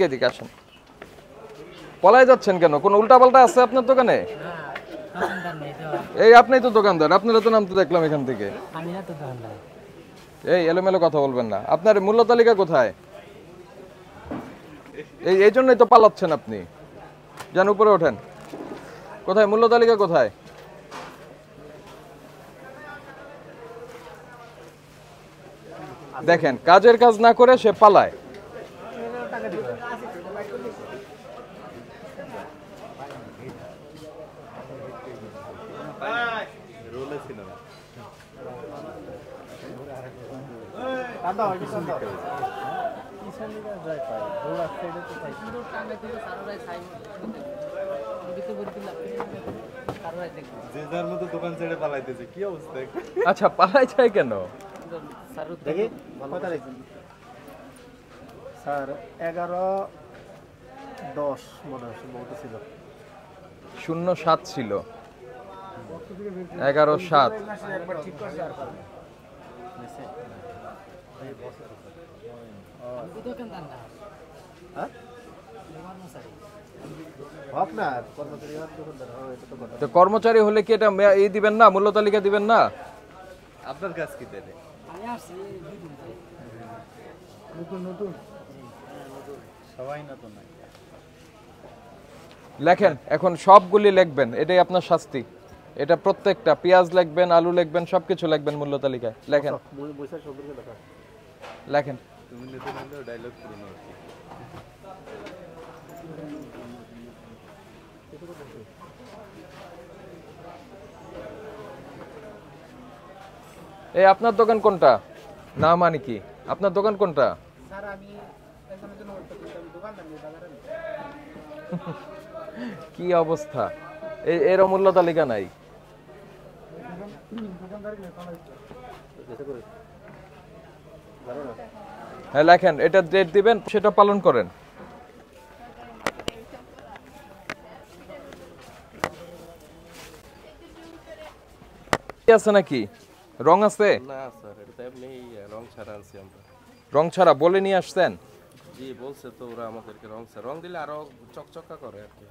এদিকে আসেন। পলায় যাচ্ছেন কেন? কোন উল্টাপাল্টা আছে আপনার দোকানে? এই আপনিই তো দোকানদার, আপনারা তো নাম তো দেখলাম এখান থেকে। এই এলোমেলো কথা বলবেন না। আপনার মূল্য তালিকা কোথায়? এই জন্যই তো পালাচ্ছেন আপনি। যান উপরে ওঠেন। কোথায় মূল্য তালিকা কোথায়? দেখেন কাজের কাজ না করে সে পালায়। আচ্ছা পালাই যায় কেন? স্যার 11-10 মনে হয় ছিল 07 ছিল 11-7। তো কর্মচারী হলে কি এটা এই দিবেন না, মূল্য তালিকা দিবেন না? আপনার কাজ কি তাহলে? সবাই নতুন লেখেন, এখন সবগুলি লিখবেন, এটাই আপনার শাস্তি। এটা প্রত্যেকটা পেঁয়াজ লিখবেন, আলু লিখবেন, সবকিছু লিখবেন মূল্য তালিকায়। লেখেন লেখেন। তুমি নতুন হলেও ডায়লগ পুরনো। এই আপনার দোকান কোনটা? না মানে কি আপনার দোকান কোনটা? স্যার আমি একজনের জন্য ওয়েট করতেছি, আমি দোকানদার নেই বাজারে। কি অবস্থা! এর মূল্য তালিকা নাই। হ্যাঁ লেখেন, এটা ডেট দিবেন, সেটা পালন করেন। আছে নাকি রং আছে? না স্যার, এটা এমনি রং ছাড়া আনছি আমরা। রং ছাড়া বলে নিয়ে আসছেন? জি বলছে তো ওরা আমাদেরকে রং দিলে আরো চকচকা করে আর কি।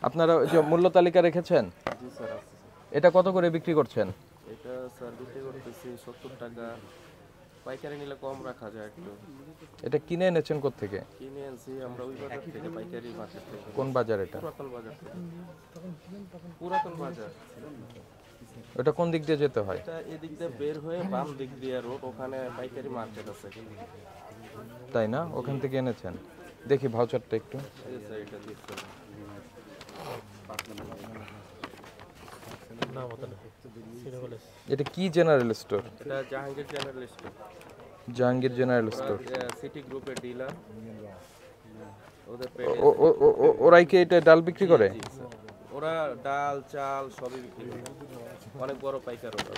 আপনারা যে মূল্য তালিকা রেখেছেন? জি স্যার আছে। এটা কত করে বিক্রি করছেন? এটা স্যার বিক্রি করতেছি 70 টাকা, পাইকারি নিলে কম রাখা যায় একটু। এটা কিনে এনেছেন কোত্থেকে? কিনে আনছি আমরা ওই বাজার থেকে, পাইকারি মার্কেট থেকে। কোন বাজার এটা? পুরাতন বাজার থেকে। পুরাতন বাজার। ওটা কোন দিক দিয়ে যেতে হয়? এটা এদিক দিয়ে বের হয়ে বাম দিক দিয়ে রোড, ওখানে পাইকারি মার্কেট আছে। তাই না? ওখান থেকে এনেছেন। দেখি ভাউচারটা একটু। এই স্যার এটা দিচ্ছেন। এটা কি জেনারেল স্টোর? এটা Jahangir general store. Jahangir general store. City গ্রুপের ডিলার। ওদের ওরাই কি এটা ডাল বিক্রি করে? ওরা ডাল চাল সবই বিক্রি করে, অনেক বড় পাইকার ওরা।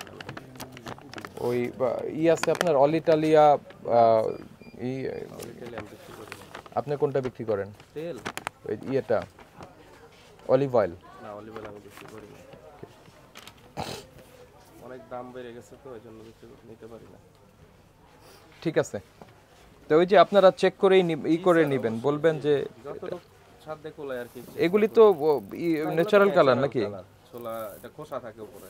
ওই আছে আপনার অলিটালিয়া, আপনি কোনটা বিক্রি করেন? তেল ওই ইয়েটা অলিভ অয়েল? না, অলিভ অয়েল আমি বিক্রি করি না, অনেক দাম বেড়ে গেছে তো এই জন্য নিতে পারি না। ঠিক আছে, তো ওই যে আপনারা চেক করেই করে নেবেন, বলবেন যে যতটুকু সাধ্য কোলায় আর কি। এগুলি তো ন্যাচারাল কালার নাকি? ছোলা, এটা খোসা থাকে উপরে।